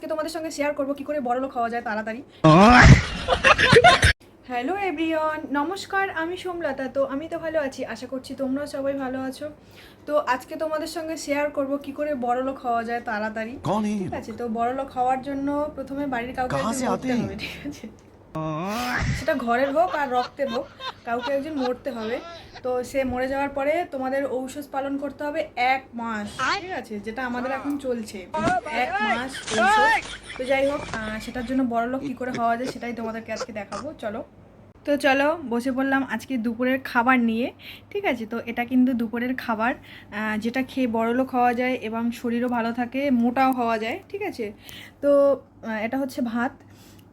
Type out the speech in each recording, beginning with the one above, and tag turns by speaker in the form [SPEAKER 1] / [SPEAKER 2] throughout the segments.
[SPEAKER 1] আজকে তোমাদের সঙ্গে শেয়ার করব কি করে বড়লোক হওয়া যায় তাড়াতাড়ি। হ্যালো এভরিওয়ান, নমস্কার, আমি সোমলতা। তো আমি তো ভালো আছি, আশা করছি তোমরাও সবাই ভালো আছো। তো আজকে তোমাদের সঙ্গে শেয়ার করব কি করে বড়লোক হওয়া যায় তাড়াতাড়ি। ঠিক আছে, তো বড়লোক হওয়ার জন্য প্রথমে বাড়ির কাউকে একজন মরতে হবে, ঠিক আছে, সেটা ঘরের হোক আর রক্তের হোক, কাউকে একজন মরতে হবে। তো সে মরে যাওয়ার পরে তোমাদের ঔষধ পালন করতে হবে 1 মাস, ঠিক আছে, যেটা আমাদের এখন চলছে 1 মাস ঔষধ। তো যাই হোক, সেটার জন্য বড়লোক কী করে হওয়া যায় সেটাই তোমাদেরকে আজকে দেখাবো, চলো। তো চলো বসে পড়লাম আজকে দুপুরের খাবার নিয়ে। ঠিক আছে, তো এটা কিন্তু দুপুরের খাবার, যেটা খেয়ে বড়লোক হওয়া যায় এবং শরীরও ভালো থাকে, মোটাও হওয়া যায়। ঠিক আছে, তো এটা হচ্ছে ভাত।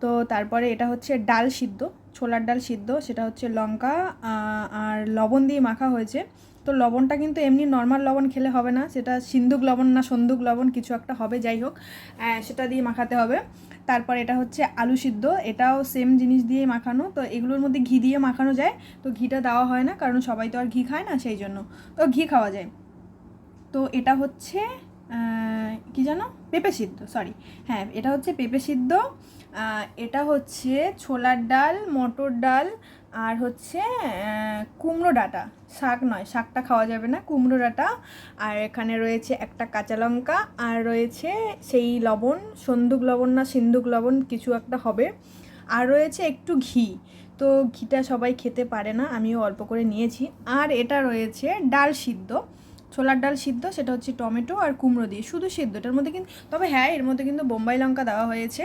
[SPEAKER 1] তো তারপরে এটা হচ্ছে ডাল সিদ্ধ, ছোলার ডাল সিদ্ধ, সেটা হচ্ছে লঙ্কা আর লবণ দিয়ে মাখা হয়েছে। তো লবণটা কিন্তু এমনি নর্মাল লবণ খেলে হবে না, সেটা সিন্ধুক লবণ না সন্দুক লবণ কিছু একটা হবে, যাই হোক সেটা দিয়ে মাখাতে হবে। তারপর এটা হচ্ছে আলু সিদ্ধ, এটাও সেম জিনিস দিয়ে মাখানো। তো এগুলোর মধ্যে ঘি দিয়ে মাখানো যায়, তো ঘিটা দেওয়া হয় না কারণ সবাই তো আর ঘি খায় না, সেই জন্য তো ঘি খাওয়া যায়। তো এটা হচ্ছে কি জানো, পেঁপে সিদ্ধ, সরি, হ্যাঁ এটা হচ্ছে পেঁপে সিদ্ধ। এটা হচ্ছে ছোলার ডাল, মটর ডাল, আর হচ্ছে কুমড়ো ডাঁটা, শাক নয়, শাকটা খাওয়া যাবে না, কুমড়ো ডাঁটা। আর এখানে রয়েছে একটা কাঁচা লঙ্কা, আর রয়েছে সেই লবণ, সন্দুক লবণ না সিন্ধুক লবণ কিছু একটা হবে, আর রয়েছে একটু ঘি। তো ঘিটা সবাই খেতে পারে না, আমিও অল্প করে নিয়েছি। আর এটা রয়েছে ডাল সিদ্ধ, ছোলার ডাল সিদ্ধ, সেটা হচ্ছে টমেটো আর কুমড়ো দিয়ে শুধু সিদ্ধ। এটার মধ্যে কিন্তু, তবে হ্যাঁ এর মধ্যে কিন্তু বোম্বাই লঙ্কা দেওয়া হয়েছে।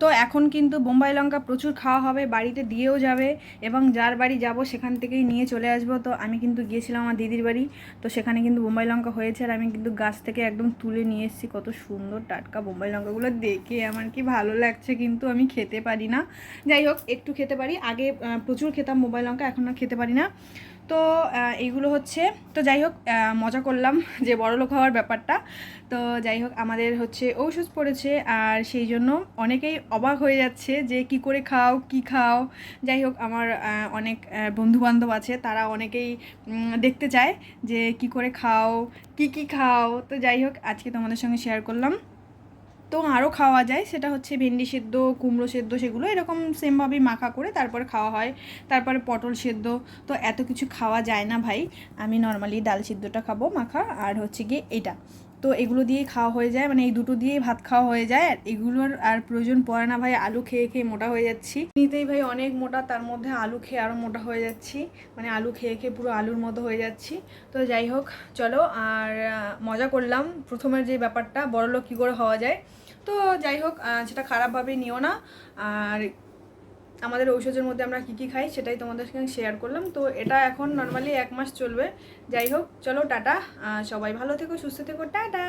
[SPEAKER 1] তো এখন কিন্তু বোম্বাই লঙ্কা প্রচুর খাওয়া হবে, বাড়িতে দিয়েও যাবে, এবং যার বাড়ি যাব সেখান থেকেই নিয়ে চলে আসবো। তো আমি কিন্তু গিয়েছিলাম আমার দিদির বাড়ি, তো সেখানে কিন্তু বোম্বাই লঙ্কা হয়েছে, আর আমি কিন্তু গাছ থেকে একদম তুলে নিয়ে এসেছি। কত সুন্দর টাটকা বোম্বাই লঙ্কাগুলো দেখে আমার কি ভালো লাগছে, কিন্তু আমি খেতে পারি না। যাই হোক, একটু খেতে পারি, আগে প্রচুর খেতাম বোম্বাই লঙ্কা, এখন আর খেতে পারি না। তো এইগুলো হচ্ছে, তো যাই হোক মজা করলাম যে বড়লোক হওয়ার ব্যাপারটা। তো যাই হোক, আমাদের হচ্ছে ঔষধ পড়েছে, আর সেই জন্য অনেকেই অবাক হয়ে যাচ্ছে যে কি করে খাও, কি খাও। যাই হোক, আমার অনেক বন্ধুবান্ধব আছে, তারা অনেকেই দেখতে চায় যে কি করে খাও, কি খাও। তো যাই হোক, আজকে তোমাদের সঙ্গে শেয়ার করলাম। তো আরও খাওয়া যায়, সেটা হচ্ছে ভেন্ডি সেদ্ধ, কুমড়ো সেদ্ধ, সেগুলো এরকম সেমভাবেই মাখা করে তারপরে খাওয়া হয়। তারপরে পটল সেদ্ধ। তো এত কিছু খাওয়া যায় না ভাই, আমি নর্মালি ডাল সিদ্ধটা খাবো মাখা, আর হচ্ছে গিয়ে এইটা। তো এগুলো দিয়েই খাওয়া হয়ে যায়, মানে এই দুটো দিয়েই ভাত খাওয়া হয়ে যায়, আর এগুলোর আর প্রয়োজন পড়ে না ভাই। আলু খেয়ে খেয়ে মোটা হয়ে যাচ্ছি, নিতেই ভাই অনেক মোটা, তার মধ্যে আলু খেয়ে আরও মোটা হয়ে যাচ্ছি, মানে আলু খেয়ে খেয়ে পুরো আলুর মতো হয়ে যাচ্ছি। তো যাই হোক, চলো, আর মজা করলাম প্রথমের যে ব্যাপারটা বড়লোক কী করে হওয়া যায়। তো যাই হোক, সেটা খারাপভাবে নিও না। আর আমাদের ঔষধের মধ্যে আমরা কী কী খাই সেটাই তোমাদের সঙ্গে শেয়ার করলাম। তো এটা এখন নর্মালি 1 মাস চলবে। যাই হোক, চলো টাটা, সবাই ভালো থেকো, সুস্থ থেকো, টাটা।